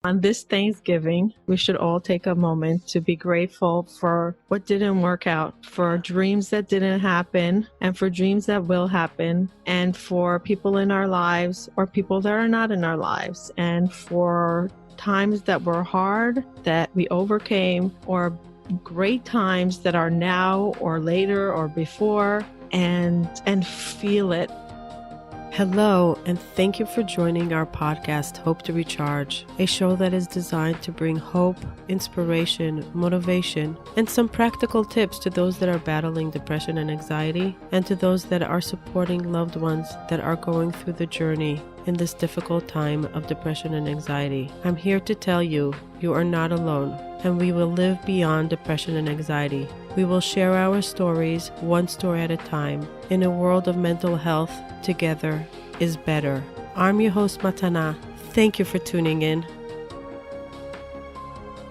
On this Thanksgiving, we should all take a moment to be grateful for what didn't work out, for dreams that didn't happen, and for dreams that will happen, and for people in our lives or people that are not in our lives, and for times that were hard that we overcame, or great times that are now or later or before, and feel it. Hello, and thank you for joining our podcast, Hope to Recharge, a show that is designed to bring hope, inspiration, motivation, and some practical tips to those that are battling depression and anxiety, and to those that are supporting loved ones that are going through the journey in this difficult time of depression and anxiety. I'm here to tell you, you are not alone, and we will live beyond depression and anxiety. We will share our stories, one story at a time, in a world of mental health. Together is better. I'm your host, Matana. Thank you for tuning in.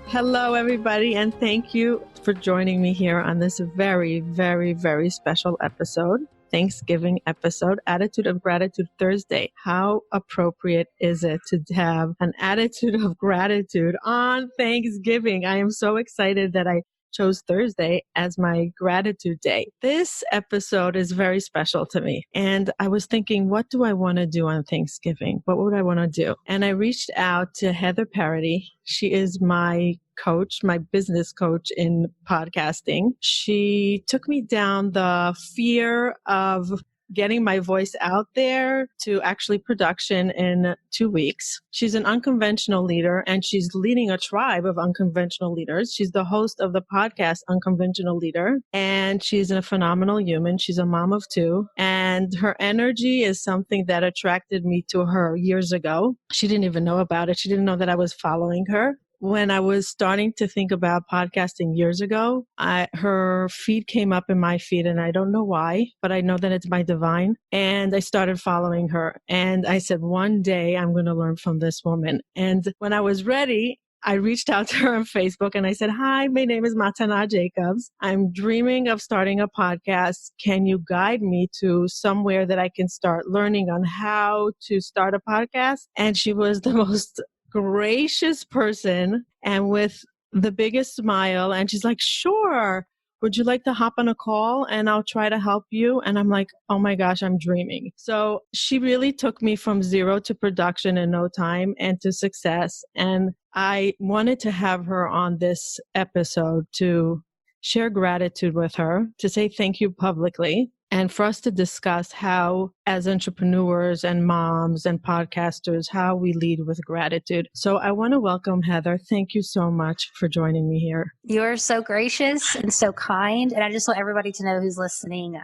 Hello, everybody, and thank you for joining me here on this very, very, very special episode, Thanksgiving episode, Attitude of Gratitude Thursday. How appropriate is it to have an attitude of gratitude on Thanksgiving? I am so excited that I chose Thursday as my gratitude day. This episode is very special to me. And I was thinking, what do I want to do on Thanksgiving? What would I want to do? And I reached out to Heather Parady. She is my coach, my business coach in podcasting. She took me down the fear of getting my voice out there to actually production in 2 weeks. She's an unconventional leader, and she's leading a tribe of unconventional leaders. She's the host of the podcast Unconventional Leader, and she's a phenomenal human. She's a mom of 2, and her energy is something that attracted me to her years ago. She didn't even know about it. She didn't know that I was following her. When I was starting to think about podcasting years ago, her feed came up in my feed, and I don't know why, but I know that it's by divine. And I started following her. And I said, one day I'm going to learn from this woman. And when I was ready, I reached out to her on Facebook and I said, hi, my name is Matana Jacobs. I'm dreaming of starting a podcast. Can you guide me to somewhere that I can start learning on how to start a podcast? And she was the most gracious person and with the biggest smile. And she's like, sure. Would you like to hop on a call and I'll try to help you? And I'm like, oh my gosh, I'm dreaming. So she really took me from zero to production in no time and to success. And I wanted to have her on this episode to share gratitude with her, to say thank you publicly, and for us to discuss how, as entrepreneurs and moms and podcasters, how we lead with gratitude. So I want to welcome Heather. Thank you so much for joining me here. You're so gracious and so kind. And I just want everybody to know who's listening.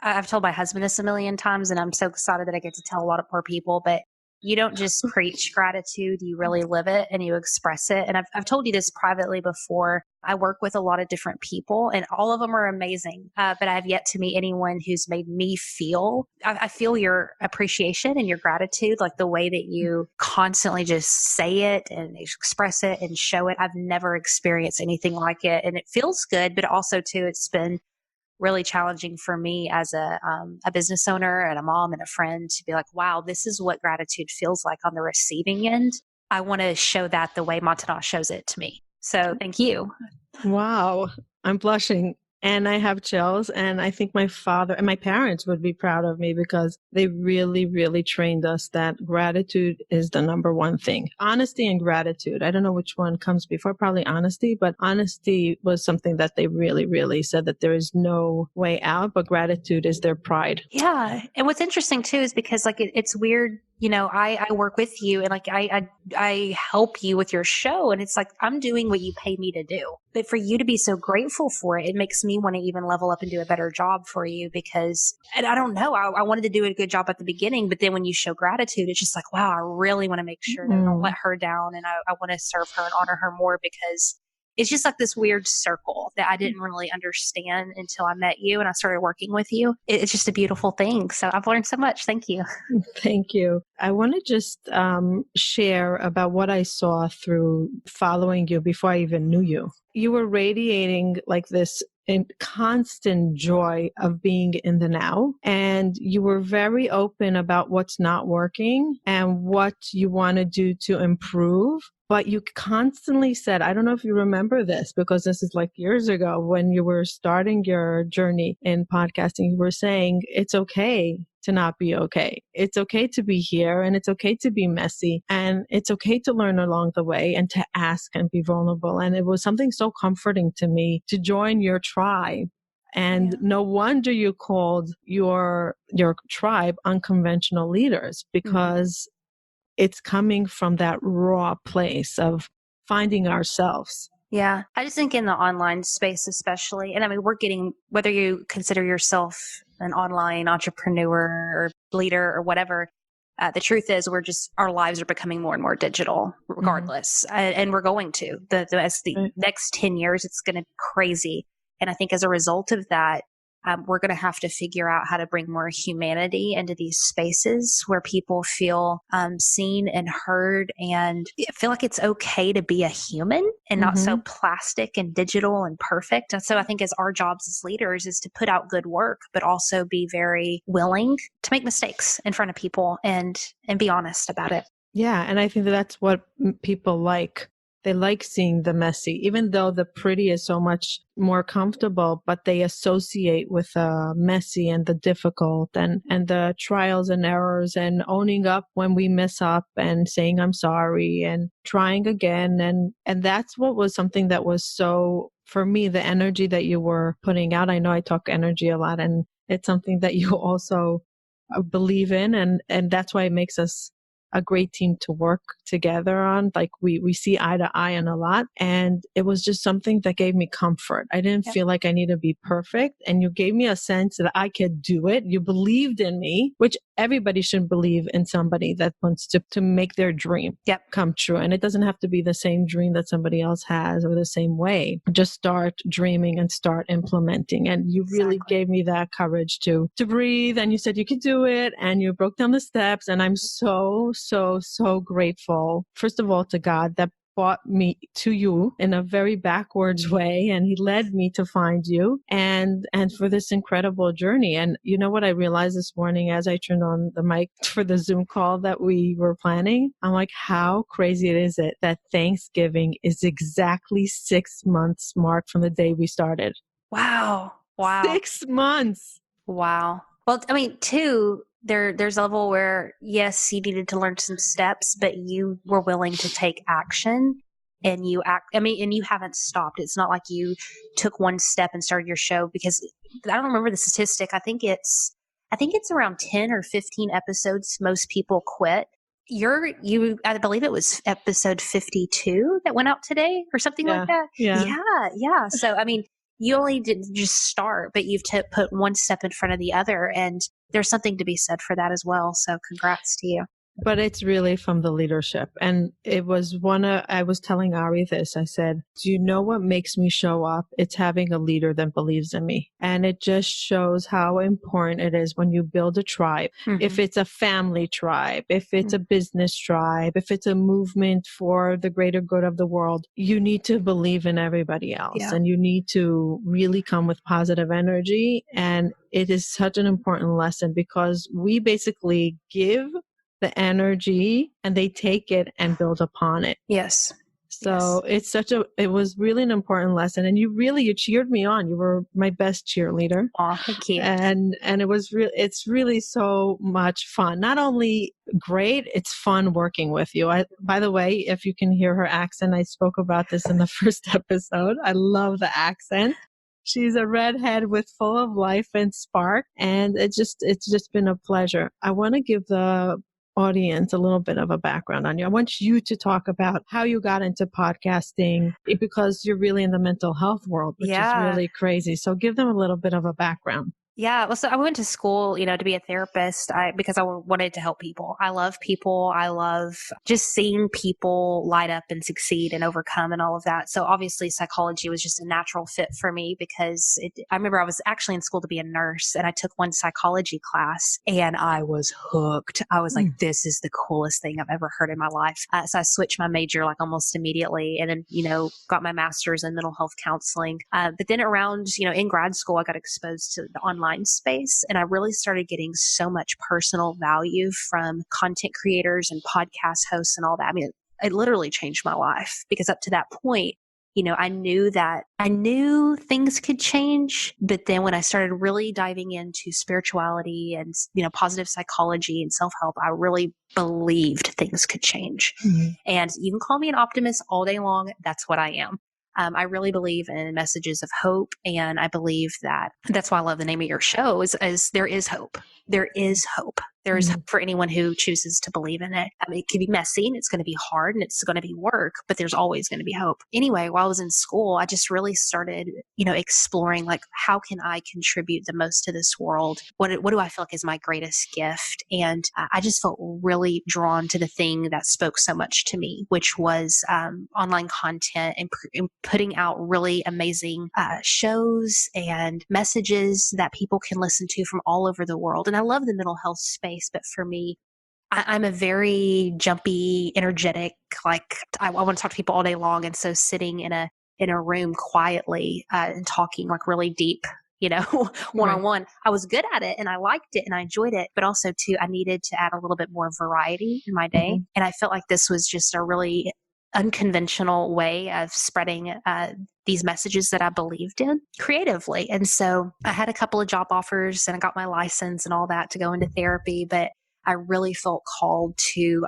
I've told my husband this a million times, and I'm so excited that I get to tell a lot of more people, but you don't just preach gratitude, you really live it and you express it. And I've told you this privately before. I work with a lot of different people and all of them are amazing. But I've yet to meet anyone who's made me feel, I feel your appreciation and your gratitude, like the way that you constantly just say it and express it and show it. I've never experienced anything like it. And it feels good, but also too, it's been really challenging for me as a business owner and a mom and a friend to be like, wow, this is what gratitude feels like on the receiving end. I want to show that the way Matana shows it to me. So thank you. Wow. I'm blushing. And I have chills. And I think my father and my parents would be proud of me because they really, really trained us that gratitude is the number one thing. Honesty and gratitude. I don't know which one comes before, probably honesty, but honesty was something that they really, really said that there is no way out, but gratitude is their pride. Yeah. And what's interesting too is because like it's weird. You know, I work with you and like I help you with your show, and it's like I'm doing what you pay me to do. But for you to be so grateful for it, it makes me want to even level up and do a better job for you because, and I don't know, I wanted to do a good job at the beginning, but then when you show gratitude, it's just like, wow, I really want to make sure that I don't let her down, and I want to serve her and honor her more because it's just like this weird circle that I didn't really understand until I met you and I started working with you. It's just a beautiful thing. So I've learned so much. Thank you. Thank you. I want to just share about what I saw through following you before I even knew you. You were radiating like this constant joy of being in the now. And you were very open about what's not working and what you want to do to improve. But you constantly said, I don't know if you remember this, because this is like years ago when you were starting your journey in podcasting, you were saying it's okay to not be okay. It's okay to be here, and it's okay to be messy, and it's okay to learn along the way and to ask and be vulnerable. And it was something so comforting to me to join your tribe. And no wonder you called your tribe unconventional leaders, because it's coming from that raw place of finding ourselves. Yeah. I just think in the online space, especially, and I mean, we're getting, whether you consider yourself an online entrepreneur or leader or whatever, the truth is our lives are becoming more and more digital regardless. And we're going to, as the next 10 years, it's going to be crazy. And I think as a result of that, we're going to have to figure out how to bring more humanity into these spaces where people feel seen and heard and feel like it's okay to be a human and not so plastic and digital and perfect. And so I think as our jobs as leaders is to put out good work, but also be very willing to make mistakes in front of people and be honest about it. Yeah. And I think that's what people like. They like seeing the messy, even though the pretty is so much more comfortable, but they associate with the messy and the difficult and the trials and errors and owning up when we mess up and saying, I'm sorry, and trying again. And that's what was something that was so, for me, the energy that you were putting out. I know I talk energy a lot, and it's something that you also believe in. And that's why it makes us a great team to work together on. Like we see eye to eye on a lot. And it was just something that gave me comfort. I didn't feel like I need to be perfect. And you gave me a sense that I could do it. You believed in me, which everybody should believe in somebody that wants to make their dream come true. And it doesn't have to be the same dream that somebody else has or the same way. Just start dreaming and start implementing. And you really gave me that courage to breathe. And you said you could do it. And you broke down the steps. And I'm so grateful, first of all, to God that brought me to you in a very backwards way, and he led me to find you and for this incredible journey. And you know what I realized this morning as I turned on the mic for the Zoom call that we were planning? I'm like, how crazy is it that Thanksgiving is exactly 6 months marked from the day we started? Wow. 6 months. Wow. Well, I mean, there's a level where, yes, you needed to learn some steps, but you were willing to take action and and you haven't stopped. It's not like you took one step and started your show, because I don't remember the statistic. I think it's around 10 or 15 episodes. Most people quit. I believe it was episode 52 that went out today or something like that. Yeah. So, I mean, you only didn't just start, but you've put one step in front of the other. And there's something to be said for that as well. So congrats to you. But it's really from the leadership. And it was I was telling Ari this. I said, do you know what makes me show up? It's having a leader that believes in me. And it just shows how important it is when you build a tribe. If it's a family tribe, if it's a business tribe, if it's a movement for the greater good of the world, you need to believe in everybody else. And you need to really come with positive energy. And it is such an important lesson, because we basically give the energy and they take it and build upon it. Yes. So it was really an important lesson. And you cheered me on. You were my best cheerleader. Oh, thank you. And it's really so much fun. Not only great, it's fun working with you. By the way, if you can hear her accent, I spoke about this in the first episode. I love the accent. She's a redhead with full of life and spark. And it's just been a pleasure. I want to give the audience a little bit of a background on you. I want you to talk about how you got into podcasting, because you're really in the mental health world, which is really crazy. So give them a little bit of a background. Yeah. Well, so I went to school, to be a therapist because I wanted to help people. I love people. I love just seeing people light up and succeed and overcome and all of that. So obviously psychology was just a natural fit for me, because I remember I was actually in school to be a nurse, and I took one psychology class and I was hooked. I was like, this is the coolest thing I've ever heard in my life. So I switched my major like almost immediately, and then, got my master's in mental health counseling. But then around, in grad school, I got exposed to the online space, and I really started getting so much personal value from content creators and podcast hosts and all that. I mean, it literally changed my life, because up to that point, I knew things could change. But then when I started really diving into spirituality and, positive psychology and self-help, I really believed things could change. Mm-hmm. And you can call me an optimist all day long. That's what I am. I really believe in messages of hope. And I believe that's why I love the name of your show is there is hope. There is hope. There is hope for anyone who chooses to believe in it. I mean, it can be messy and it's going to be hard and it's going to be work, but there's always going to be hope. Anyway, while I was in school, I just really started, exploring like, how can I contribute the most to this world? What do I feel like is my greatest gift? And I just felt really drawn to the thing that spoke so much to me, which was online content and putting out really amazing shows and messages that people can listen to from all over the world. And I love the mental health space. But for me, I'm a very jumpy, energetic, like I want to talk to people all day long. And so sitting in a room quietly and talking like really deep, one-on-one, I was good at it and I liked it and I enjoyed it. But also too, I needed to add a little bit more variety in my day. Mm-hmm. And I felt like this was just a really unconventional way of spreading these messages that I believed in creatively. And so I had a couple of job offers and I got my license and all that to go into therapy, but I really felt called to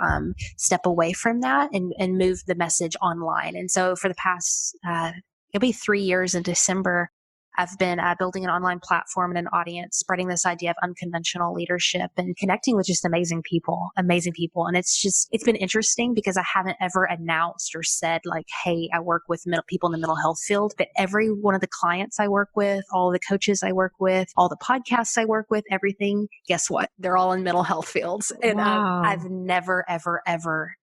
step away from that and move the message online. And so for the past, it'll be 3 years in December, I've been building an online platform and an audience, spreading this idea of unconventional leadership and connecting with just amazing people. And it's been interesting because I haven't ever announced or said like, hey, I work with people in the mental health field, but every one of the clients I work with, all the coaches I work with, all the podcasts I work with, everything, guess what? They're all in mental health fields. And wow. I've never, ever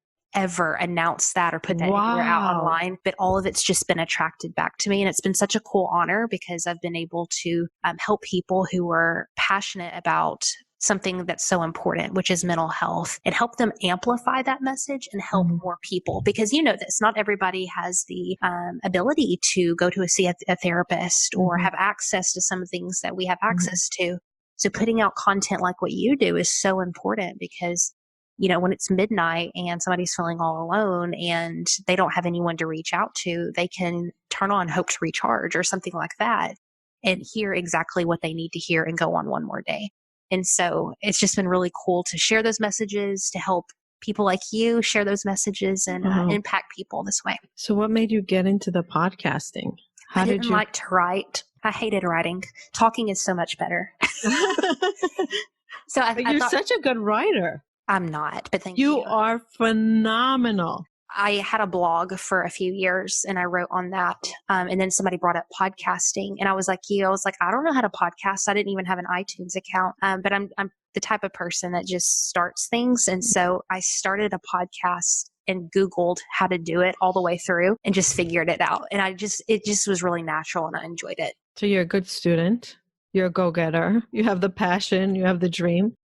announced that or put that anywhere out online, but all of it's just been attracted back to me. And it's been such a cool honor because I've been able to help people who are passionate about something that's so important, which is mental health, and help them amplify that message and help more people. Because this, not everybody has the ability to go to see a therapist or have access to some things that we have access to. So putting out content like what you do is so important because when it's midnight and somebody's feeling all alone and they don't have anyone to reach out to, they can turn on Hope to Recharge or something like that and hear exactly what they need to hear and go on one more day. And so it's just been really cool to share those messages, to help people like you share those messages and impact people this way. So what made you get into the podcasting? I didn't like to write. I hated writing. Talking is so much better. So But you're such a good writer. I'm not, but thank you. You are phenomenal. I had a blog for a few years and I wrote on that. And then somebody brought up podcasting and I was like, I don't know how to podcast. I didn't even have an iTunes account. But I'm the type of person that just starts things. And so I started a podcast and Googled how to do it all the way through and just figured it out. And it just was really natural and I enjoyed it. So you're a good student. You're a go-getter. You have the passion. You have the dream.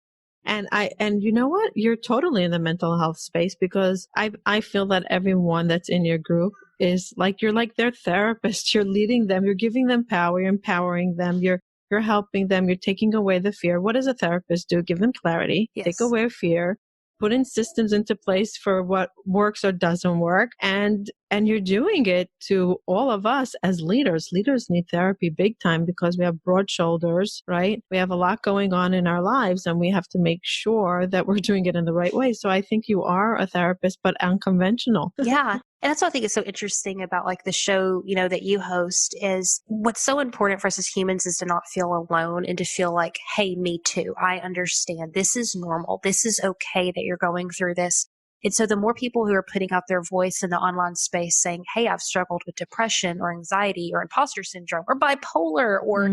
And you know what? You're totally in the mental health space because I feel that everyone that's in your group is like, you're like their therapist. You're leading them. You're giving them power. You're empowering them. You're helping them. You're taking away the fear. What does a therapist do? Give them clarity. Yes. Take away fear. Put in systems into place for what works or doesn't work. And you're doing it to all of us as leaders. Leaders need therapy big time because we have broad shoulders, right? We have a lot going on in our lives and we have to make sure that we're doing it in the right way. So I think you are a therapist, but unconventional. Yeah. And that's what I think is so interesting about like the show, that you host is what's so important for us as humans is to not feel alone and to feel like, hey, me too. I understand. This is normal. This is okay that you're going through this. And so the more people who are putting out their voice in the online space saying, hey, I've struggled with depression or anxiety or imposter syndrome or bipolar or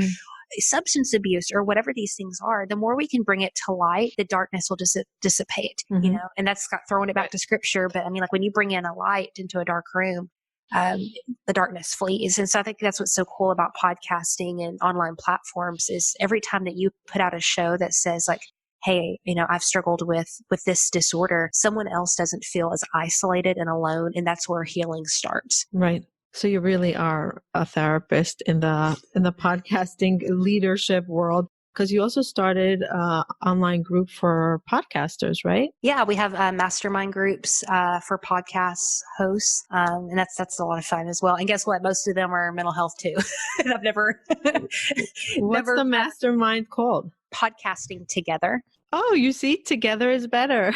substance abuse or whatever these things are, the more we can bring it to light, the darkness will dissipate, and that's got throwing it back to scripture. But I mean, like when you bring in a light into a dark room, the darkness flees. And so I think that's what's so cool about podcasting and online platforms is every time that you put out a show that says like, hey, I've struggled with this disorder, someone else doesn't feel as isolated and alone. And that's where healing starts. Right. So you really are a therapist in the podcasting leadership world. because you also started an online group for podcasters, right? Yeah, we have mastermind groups for podcast hosts, and that's a lot of fun as well. And guess what? Most of them are mental health too. And I've never, What's never the mastermind called? podcasting together. Oh, you see, together is better.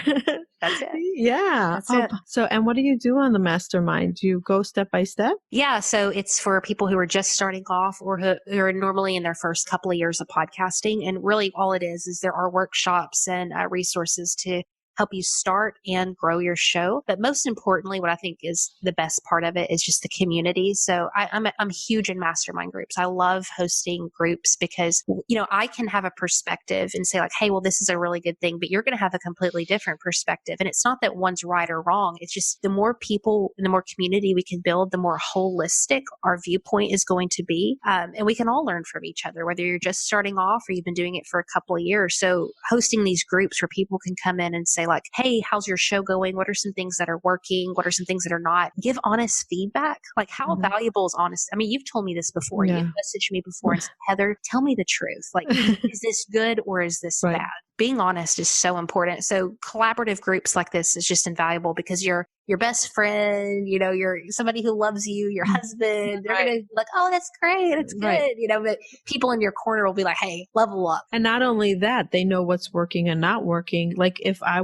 That's it. Yeah. That's it. So, and what do you do on the mastermind? Do you go step by step? Yeah, so it's for people who are just starting off or who are normally in their first couple of years of podcasting. And really all it is there are workshops and resources to help you start and grow your show. But most importantly, what I think is the best part of it is just the community. So I'm huge in mastermind groups. I love hosting groups because, I can have a perspective and say like, hey, well, this is a really good thing, but you're going to have a completely different perspective. And it's not that one's right or wrong. It's just the more people and the more community we can build, the more holistic our viewpoint is going to be. And we can all learn from each other, whether you're just starting off or you've been doing it for a couple of years. So hosting these groups where people can come in and say like, hey, how's your show going? What are some things that are working? What are some things that are not? Give honest feedback. Like how valuable is honest? I mean, you've told me this before. Yeah. You've messaged me before and said, Heather, tell me the truth. Like, is this good or is this Right. bad? Being honest is so important. So collaborative groups like this is just invaluable because your best friend, you're somebody who loves you, your husband, they're going to be like, oh, that's great. It's good. Right. But people in your corner will be like, hey, level up. And not only that, they know what's working and not working. Like if I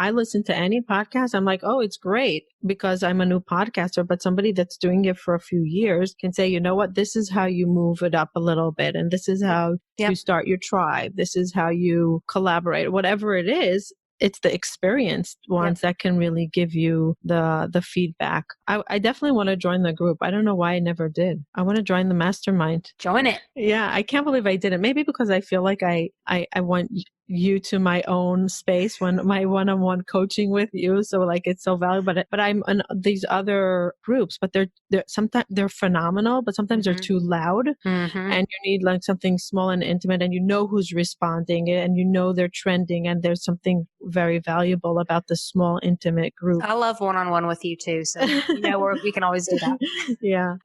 listen to any podcast, I'm like, oh, it's great because I'm a new podcaster, but somebody that's doing it for a few years can say, you know what, this is how you move it up a little bit. And this is how you start your tribe. This is how you collaborate, whatever it is. It's the experienced ones that can really give you the feedback. I definitely want to join the group. I don't know why I never did. I want to join the mastermind. Join it. Yeah, I can't believe I didn't. Maybe because I feel like I want you to my own space when my one-on-one coaching with you. So like it's so valuable. But I'm in these other groups, but they're sometimes they're phenomenal, but sometimes they're too loud, and you need like something small and intimate, and you know who's responding, and you know they're trending, and there's something very valuable about the small intimate group. I love one-on-one with you too. So we can always do that. Yeah.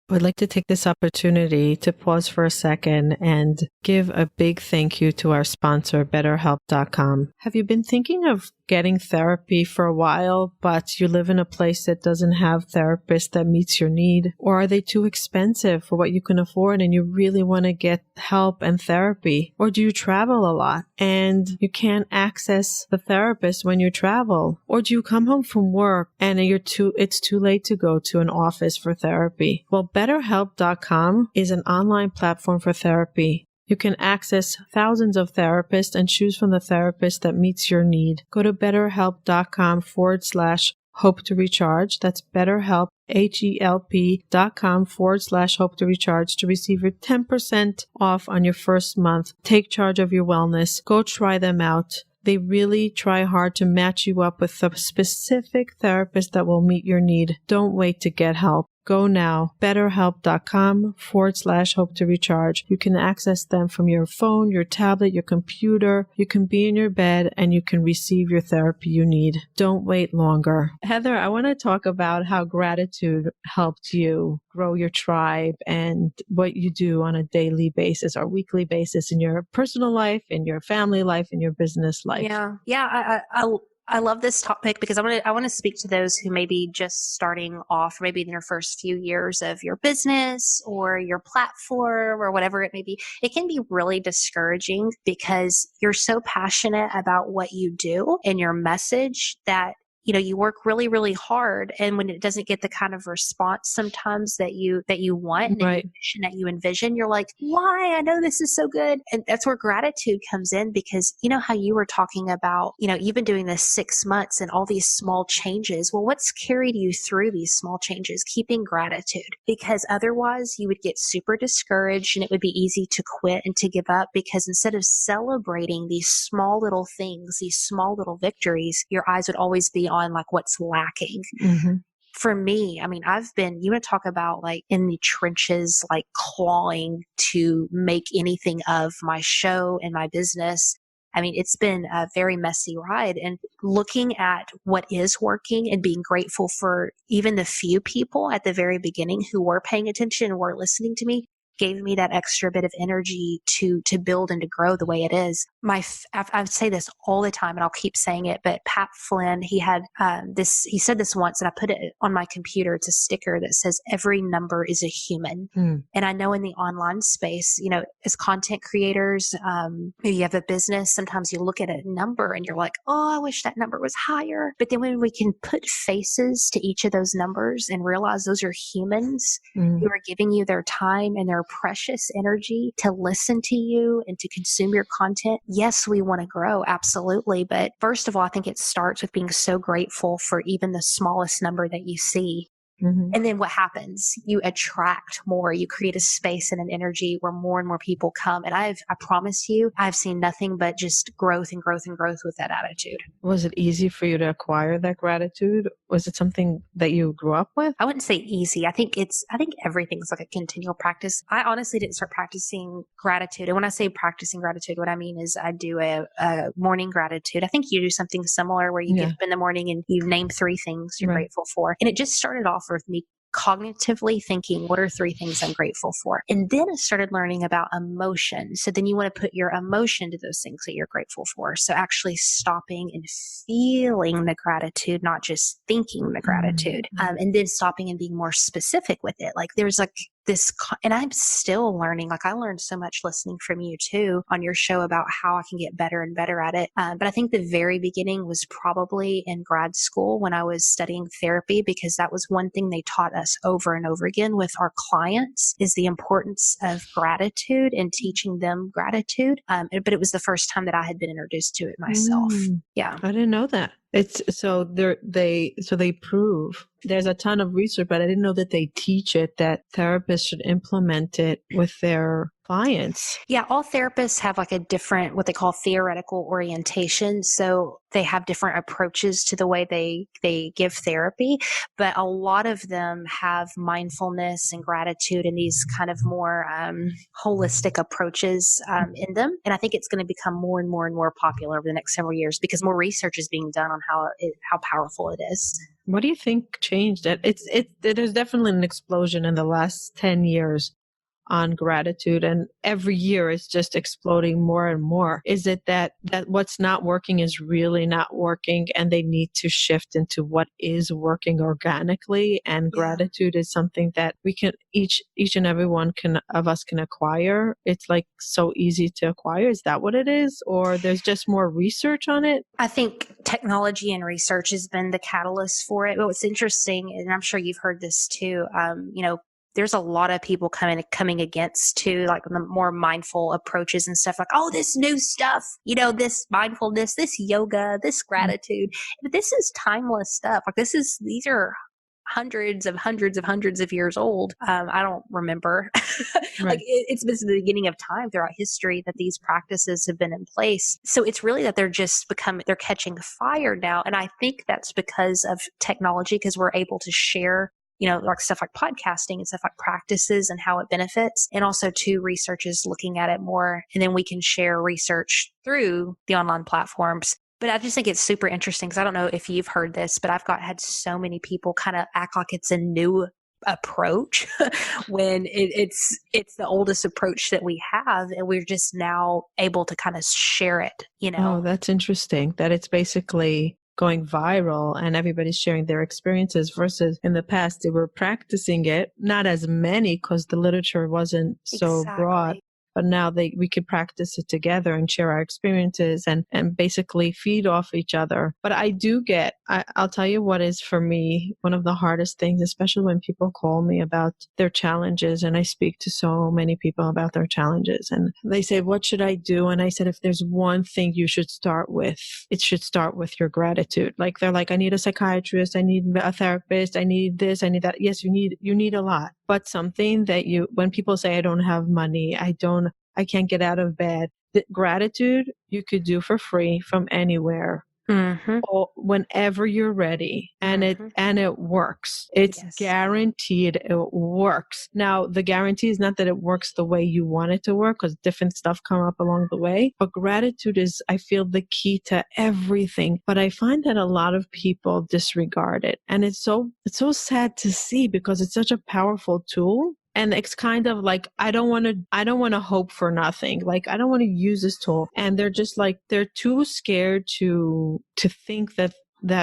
I would like to take this opportunity to pause for a second and give a big thank you to our sponsor, BetterHelp.com. Have you been thinking of getting therapy for a while, but you live in a place that doesn't have therapists that meets your need? Or are they too expensive for what you can afford and you really want to get help and therapy? Or do you travel a lot and you can't access the therapist when you travel? Or do you come home from work and it's too late to go to an office for therapy? Well, BetterHelp.com is an online platform for therapy. You can access thousands of therapists and choose from the therapist that meets your need. Go to betterhelp.com/hope to recharge. That's BetterHelp, HELP.com/hope to recharge to receive your 10% off on your first month. Take charge of your wellness. Go try them out. They really try hard to match you up with the specific therapist that will meet your need. Don't wait to get help. Go now. BetterHelp.com/hope to recharge. You can access them from your phone, your tablet, your computer. You can be in your bed and you can receive your therapy you need. Don't wait longer. Heather, I want to talk about how gratitude helped you grow your tribe and what you do on a daily basis or weekly basis in your personal life, in your family life, in your business life. Yeah. I love this topic because I want to speak to those who may be just starting off, or maybe in their first few years of your business or your platform or whatever it may be. It can be really discouraging because you're so passionate about what you do and your message that you work really, really hard. And when it doesn't get the kind of response sometimes that you want and that you envision, you're like, why? I know this is so good. And that's where gratitude comes in because how you were talking about, you've been doing this 6 months and all these small changes. Well, what's carried you through these small changes? Keeping gratitude, because otherwise you would get super discouraged and it would be easy to quit and to give up because instead of celebrating these small little things, these small little victories, your eyes would always be on like what's lacking. For me, I mean, I've been, you want to talk about like in the trenches, like clawing to make anything of my show and my business. I mean, it's been a very messy ride, and looking at what is working and being grateful for even the few people at the very beginning who were paying attention and were listening to me gave me that extra bit of energy to build and to grow the way it is. I say this all the time, and I'll keep saying it, but Pat Flynn, he had he said this once, and I put it on my computer. It's a sticker that says every number is a human. And I know in the online space, as content creators, maybe you have a business, sometimes you look at a number and you're like, oh, I wish that number was higher. But then when we can put faces to each of those numbers and realize those are humans who are giving you their time and their precious energy to listen to you and to consume your content. Yes, we want to grow. Absolutely. But first of all, I think it starts with being so grateful for even the smallest number that you see. And then what happens? You attract more. You create a space and an energy where more and more people come. And I promise you, I've seen nothing but just growth and growth and growth with that attitude. Was it easy for you to acquire that gratitude? Was it something that you grew up with? I wouldn't say easy. I think everything's like a continual practice. I honestly didn't start practicing gratitude. And when I say practicing gratitude, what I mean is I do a morning gratitude. I think you do something similar where you get up in the morning and you name 3 things you're grateful for. And it just started off with me cognitively thinking, what are 3 things I'm grateful for? And then I started learning about emotion. So then you want to put your emotion to those things that you're grateful for. So actually stopping and feeling the gratitude, not just thinking the gratitude. And then stopping and being more specific with it. Like there's like this, and I'm still learning. Like I learned so much listening from you too on your show about how I can get better and better at it. But I think the very beginning was probably in grad school when I was studying therapy, because that was one thing they taught us over and over again with our clients is the importance of gratitude and teaching them gratitude. But it was the first time that I had been introduced to it myself. Yeah. I didn't know that. It's so they prove there's a ton of research, but I didn't know that they teach it, that therapists should implement it with their clients. Yeah, all therapists have like a different, what they call theoretical orientation. So they have different approaches to the way they give therapy, but a lot of them have mindfulness and gratitude and these kind of more holistic approaches in them. And I think it's going to become more and more and more popular over the next several years because more research is being done on how powerful it is. What do you think changed it? There's definitely an explosion in the last 10 years on gratitude, and every year it's just exploding more and more. Is it that what's not working is really not working and they need to shift into what is working organically, and gratitude is something that we can each and every one of us can acquire? It's like so easy to acquire. Is that what it is, or there's just more research on it? I think technology and research has been the catalyst for it. But what's interesting, and I'm sure you've heard this too, there's a lot of people coming against too, like the more mindful approaches and stuff like, oh, this new stuff, this mindfulness, this yoga, this gratitude. But this is timeless stuff. Like these are hundreds of years old. I don't remember. Like it's been since the beginning of time throughout history that these practices have been in place. So it's really that they're catching fire now. And I think that's because of technology, because we're able to share like stuff like podcasting and stuff like practices and how it benefits. And also too, research is looking at it more, and then we can share research through the online platforms. But I just think it's super interesting because I don't know if you've heard this, but I've had so many people kind of act like it's a new approach when it's the oldest approach that we have, and we're just now able to kind of share it, Oh, that's interesting that it's basically going viral and everybody's sharing their experiences, versus in the past they were practicing it, not as many because the literature wasn't so broad. But now we could practice it together and share our experiences and basically feed off each other. But I'll tell you what is for me one of the hardest things, especially when people call me about their challenges, and I speak to so many people about their challenges, and they say, what should I do? And I said, if there's one thing you should start with, it should start with your gratitude. Like they're like, I need a psychiatrist, I need a therapist, I need this, I need that. Yes, you need a lot. But something that when people say, I don't have money, I can't get out of bed, the gratitude you could do for free from anywhere. Or whenever you're ready, and it works. It's guaranteed it works. Now, the guarantee is not that it works the way you want it to work, because different stuff come up along the way. But gratitude is, I feel, the key to everything. But I find that a lot of people disregard it, and it's so sad to see, because it's such a powerful tool. And it's kind of like, I don't want to hope for nothing. Like, I don't want to use this tool. And they're just like, they're too scared to think that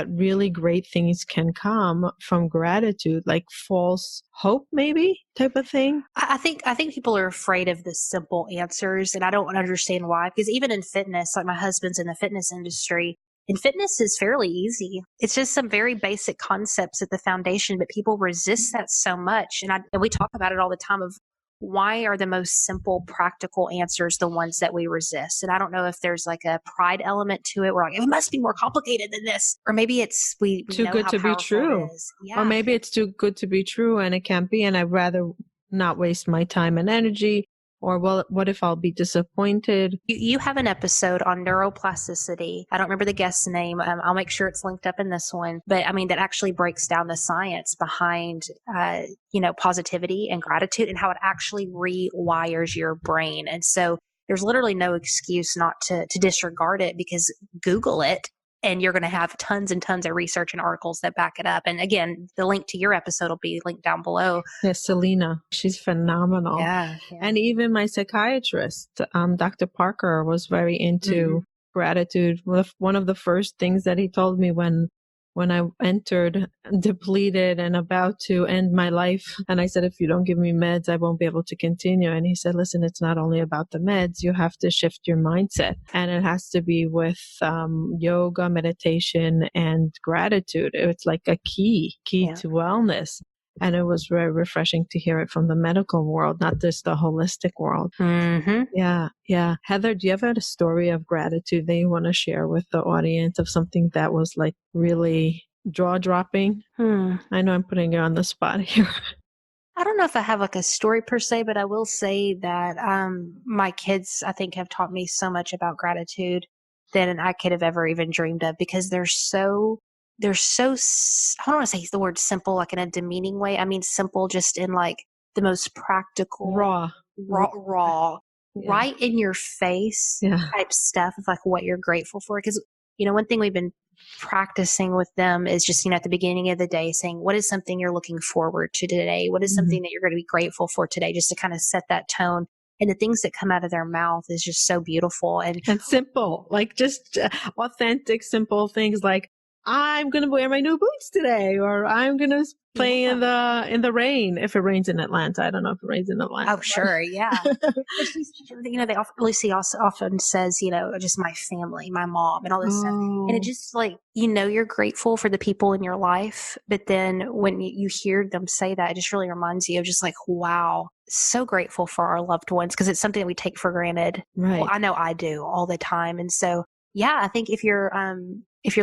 really great things can come from gratitude, like false hope, maybe type of thing. I think people are afraid of the simple answers, and I don't understand why. Because even in fitness, like my husband's in the fitness industry, and fitness is fairly easy. It's just some very basic concepts at the foundation, but people resist that so much. And we talk about it all the time of why are the most simple, practical answers the ones that we resist? And I don't know if there's like a pride element to it. We're like, it must be more complicated than this, or maybe it's we too know good how to be powerful true. it is. Yeah. Or maybe it's too good to be true and it can't be, and I'd rather not waste my time and energy. Or, well, what if I'll be disappointed? You have an episode on neuroplasticity. I don't remember the guest's name. I'll make sure it's linked up in this one. But I mean, that actually breaks down the science behind, positivity and gratitude and how it actually rewires your brain. And so there's literally no excuse not to disregard it, because Google it. And you're going to have tons and tons of research and articles that back it up. And again, the link to your episode will be linked down below. Yes, Selena, she's phenomenal. Yeah. And even my psychiatrist, Dr. Parker, was very into gratitude. One of the first things that he told me when I entered depleted and about to end my life. And I said, if you don't give me meds, I won't be able to continue. And he said, listen, it's not only about the meds. You have to shift your mindset. And it has to be with yoga, meditation, and gratitude. It's like a key to wellness. And it was very refreshing to hear it from the medical world, not just the holistic world. Mm-hmm. Yeah. Heather, do you have a story of gratitude that you want to share with the audience, of something that was like really jaw-dropping? I know I'm putting you on the spot here. I don't know if I have like a story per se, but I will say that my kids, I think, have taught me so much about gratitude than I could have ever even dreamed of, because they're so, I don't want to say the word simple like in a demeaning way. I mean simple just in like the most practical, Raw. Yeah. Right in your face type stuff of like what you're grateful for. Because, one thing we've been practicing with them is just, at the beginning of the day saying, what is something you're looking forward to today? What is something that you're going to be grateful for today? Just to kind of set that tone. And the things that come out of their mouth is just so beautiful and simple, like just authentic, simple things like, I'm going to wear my new boots today, or I'm going to play in the rain. If it rains in Atlanta, I don't know if it rains in Atlanta. Oh, sure. Yeah. They Lucy also often says, just my family, my mom and all this stuff. And it just like, you're grateful for the people in your life. But then when you hear them say that, it just really reminds you of just like, wow, so grateful for our loved ones, because it's something that we take for granted. Right. Well, I know I do all the time. And so, yeah, I think if you're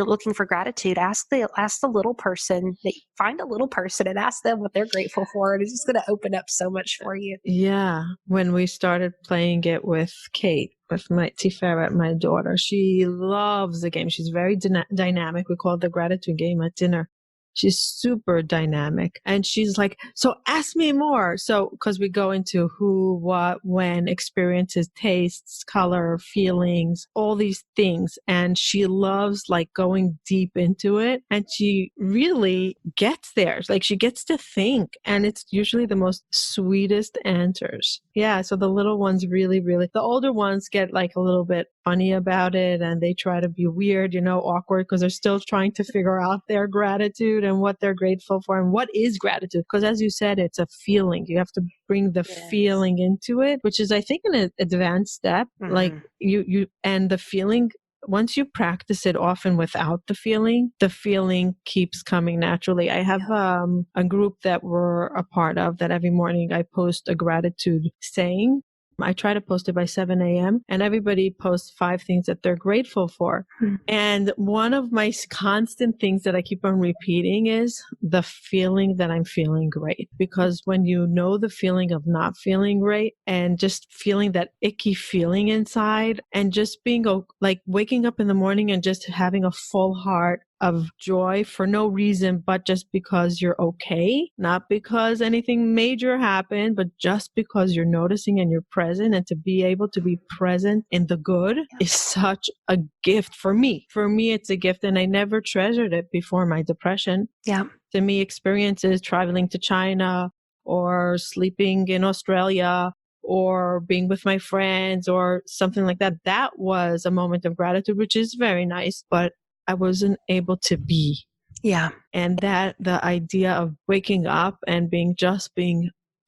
looking for gratitude, ask the little person, find a little person and ask them what they're grateful for. And it's just going to open up so much for you. Yeah. When we started playing it with Kate, with my Tiferet, my daughter, she loves the game. She's very dynamic. We call it the gratitude game at dinner. She's super dynamic. And she's like, so ask me more. So, because we go into who, what, when, experiences, tastes, color, feelings, all these things. And she loves like going deep into it. And she really gets there. Like she gets to think. And it's usually the most sweetest answers. Yeah. So the little ones really, the older ones get like a little bit funny about it. And they try to be weird, awkward, because they're still trying to figure out their gratitude and what they're grateful for and what is gratitude. Because as you said, it's a feeling. You have to bring the feeling into it, which is, I think, an advanced step. Like you and the feeling, once you practice it often without the feeling keeps coming naturally. I have a group that we're a part of that every morning I post a gratitude saying. I try to post it by 7 a.m. and everybody posts 5 things that they're grateful for. And one of my constant things that I keep on repeating is the feeling that I'm feeling great. Because when you know the feeling of not feeling great and just feeling that icky feeling inside and just being like waking up in the morning and just having a full heart of joy for no reason, but just because you're okay, not because anything major happened, but just because you're noticing and you're present. And to be able to be present in the good is such a gift for me. For me, it's a gift, and I never treasured it before my depression. Yeah. To me, experiences traveling to China or sleeping in Australia or being with my friends or something like that. That was a moment of gratitude, which is very nice, but I wasn't able to be. Yeah. And that the idea of waking up and being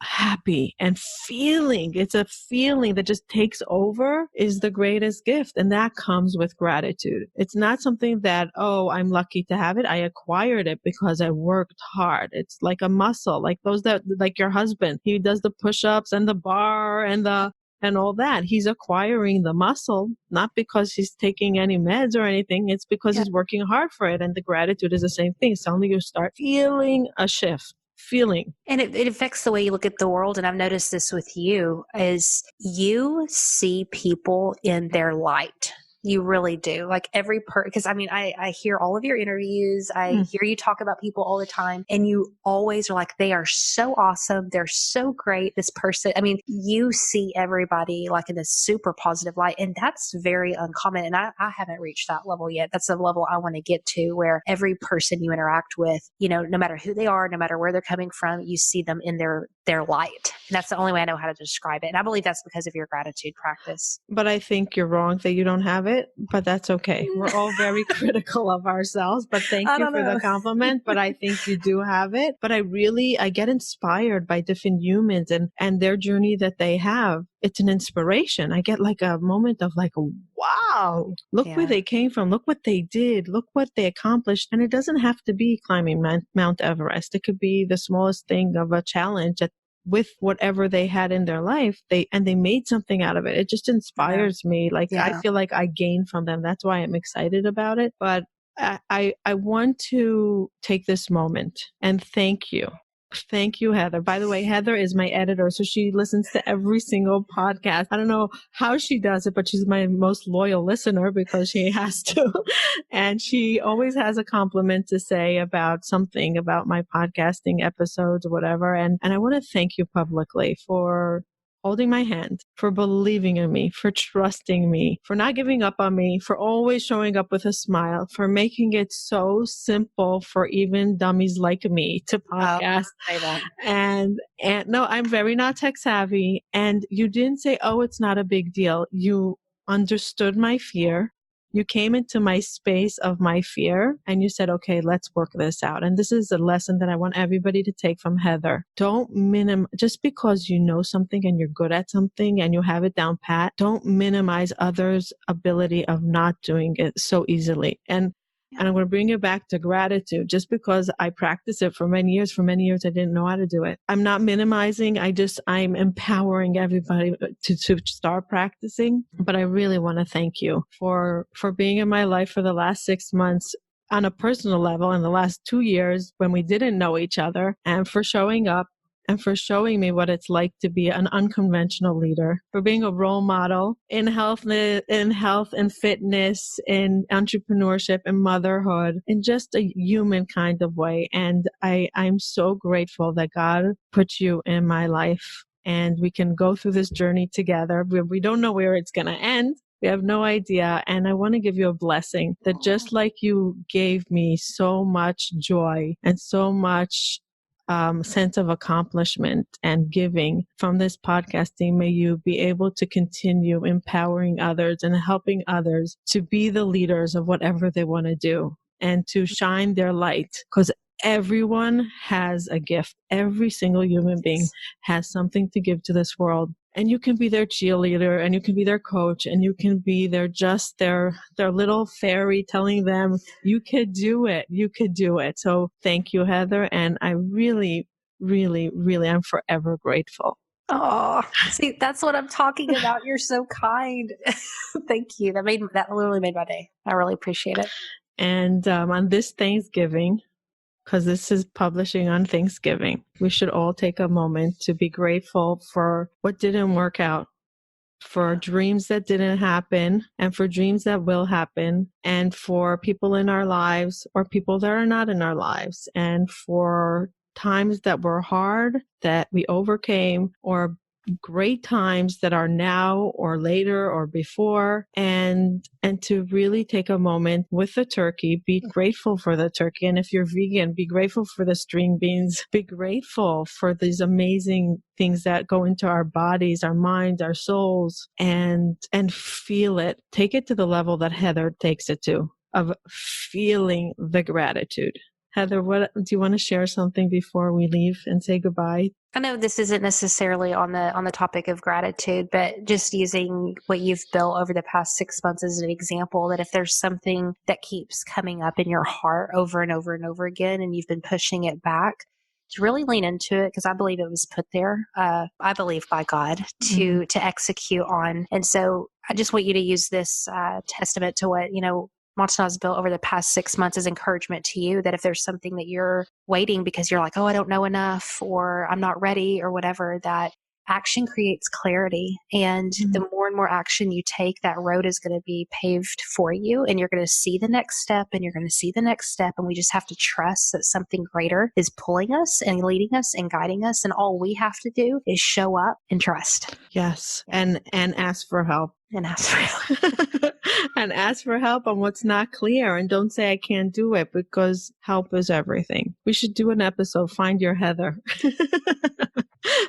happy and feeling, it's a feeling that just takes over, is the greatest gift. And that comes with gratitude. It's not something that, oh, I'm lucky to have it. I acquired it because I worked hard. It's like a muscle, like those that, like your husband, he does the push-ups and the bar and all that. He's acquiring the muscle, not because he's taking any meds or anything. It's because he's working hard for it. And the gratitude is the same thing. Suddenly you start feeling a shift, feeling. And it affects the way you look at the world. And I've noticed this with you, is you see people in their light. You really do. Like because I hear all of your interviews. I hear you talk about people all the time, and you always are like, they are so awesome. They're so great. This person, you see everybody like in a super positive light, and that's very uncommon. And I haven't reached that level yet. That's a level I want to get to, where every person you interact with, no matter who they are, no matter where they're coming from, you see them in their light. And that's the only way I know how to describe it. And I believe that's because of your gratitude practice. But I think you're wrong that you don't have it, but that's okay. We're all very critical of ourselves, but thank you for the compliment. But I think you do have it. But I get inspired by different humans and their journey that they have. It's an inspiration. I get like a moment of like, wow, look where they came from. Look what they did. Look what they accomplished. And it doesn't have to be climbing Mount Everest. It could be the smallest thing of a challenge that with whatever they had in their life, they made something out of it. It just inspires me. Like, I feel like I gain from them. That's why I'm excited about it. But I want to take this moment and thank you. Thank you, Heather. By the way, Heather is my editor, so she listens to every single podcast. I don't know how she does it, but she's my most loyal listener because she has to. And she always has a compliment to say about something about my podcasting episodes or whatever. And I want to thank you publicly for holding my hand, for believing in me, for trusting me, for not giving up on me, for always showing up with a smile, for making it so simple for even dummies like me to podcast. And no, I'm very not tech savvy. And you didn't say, oh, it's not a big deal. You understood my fear. You came into my space of my fear and you said, okay, let's work this out. And this is a lesson that I want everybody to take from Heather. Don't just because you know something and you're good at something and you have it down pat, don't minimize others' ability of not doing it so easily. And I'm going to bring it back to gratitude. Just because I practiced it for many years, I didn't know how to do it. I'm not minimizing. I'm empowering everybody to start practicing. But I really want to thank you for being in my life for the last 6 months on a personal level, in the last 2 years when we didn't know each other, and for showing up and for showing me what it's like to be an unconventional leader, for being a role model in health and fitness, in entrepreneurship and motherhood, in just a human kind of way. And I'm so grateful that God put you in my life and we can go through this journey together. We don't know where it's going to end. We have no idea. And I want to give you a blessing that just like you gave me so much joy and so much sense of accomplishment and giving from this podcasting, may you be able to continue empowering others and helping others to be the leaders of whatever they want to do and to shine their light, because everyone has a gift. Every single human being has something to give to this world. And you can be their cheerleader and you can be their coach and you can be their little fairy telling them, you could do it. You could do it. So thank you, Heather. And I really, really, really am forever grateful. Oh, see, that's what I'm talking about. You're so kind. Thank you. That literally made my day. I really appreciate it. And on this Thanksgiving, because this is publishing on Thanksgiving, we should all take a moment to be grateful for what didn't work out, for dreams that didn't happen, and for dreams that will happen, and for people in our lives or people that are not in our lives, and for times that were hard that we overcame, or great times that are now or later or before, and to really take a moment with the turkey, be grateful for the turkey. And if you're vegan, be grateful for the string beans, be grateful for these amazing things that go into our bodies, our minds, our souls, and feel it. Take it to the level that Heather takes it to, of feeling the gratitude. Heather, what do you want to share something before we leave and say goodbye? I know this isn't necessarily on the topic of gratitude, but just using what you've built over the past 6 months as an example, that if there's something that keeps coming up in your heart over and over and over again, and you've been pushing it back, to really lean into it, because I believe it was put there, I believe by God to execute on. And so I just want you to use this testament to what, Montana has built over the past 6 months as encouragement to you, that if there's something that you're waiting because you're like, oh, I don't know enough, or I'm not ready, or whatever, that action creates clarity. And the more and more action you take, that road is going to be paved for you, and you're going to see the next step, and you're going to see the next step. And we just have to trust that something greater is pulling us and leading us and guiding us. And all we have to do is show up and trust. Yes. And ask for help. And ask for help. And ask for help on what's not clear. And don't say I can't do it, because help is everything. We should do an episode, Find Your Heather.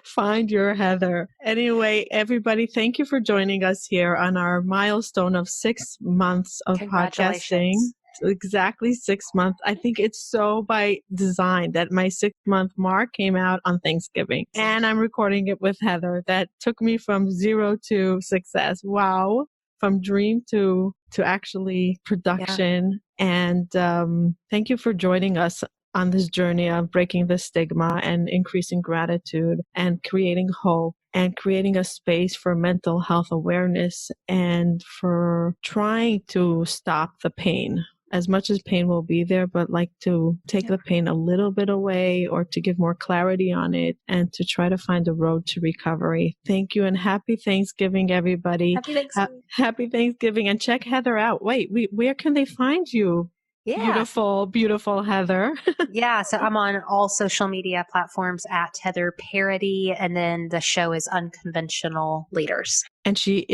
Find your Heather. Anyway, everybody, thank you for joining us here on our milestone of 6 months of podcasting. Exactly 6 months. I think it's so by design that my 6-month mark came out on Thanksgiving, and I'm recording it with Heather. That took me from 0 to success. Wow. From dream to actually production. Yeah. And thank you for joining us on this journey of breaking the stigma and increasing gratitude and creating hope and creating a space for mental health awareness and for trying to stop the pain. As much as pain will be there, but like to take the pain a little bit away, or to give more clarity on it, and to try to find a road to recovery. Thank you, and happy Thanksgiving, everybody. Happy Thanksgiving. Happy Thanksgiving, and check Heather out. Wait, where can they find you? Yeah. Beautiful, beautiful Heather. Yeah, so I'm on all social media platforms at Heather Parady, and then the show is Unconventional Leaders. And she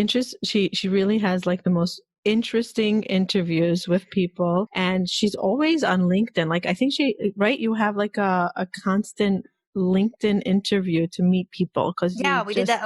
really has like the most interesting interviews with people, and she's always on LinkedIn. Like I think you have like a constant LinkedIn interview to meet people, because we did that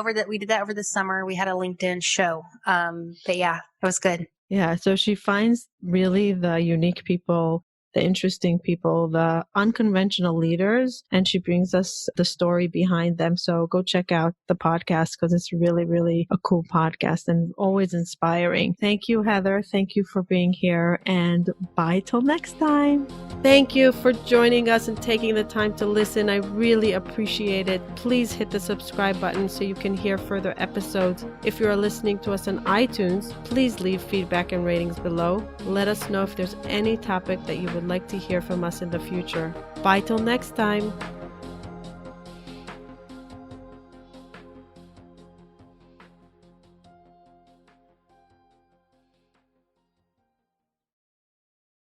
over the summer. We had a LinkedIn show, but yeah, it was good. Yeah, so she finds really the unique people, the interesting people, the unconventional leaders, and she brings us the story behind them. So go check out the podcast, because it's really, really a cool podcast and always inspiring. Thank you, Heather. Thank you for being here, and bye till next time. Thank you for joining us and taking the time to listen. I really appreciate it. Please hit the subscribe button so you can hear further episodes. If you are listening to us on iTunes, please leave feedback and ratings below. Let us know if there's any topic that you would like to hear from us in the future. Bye till next time.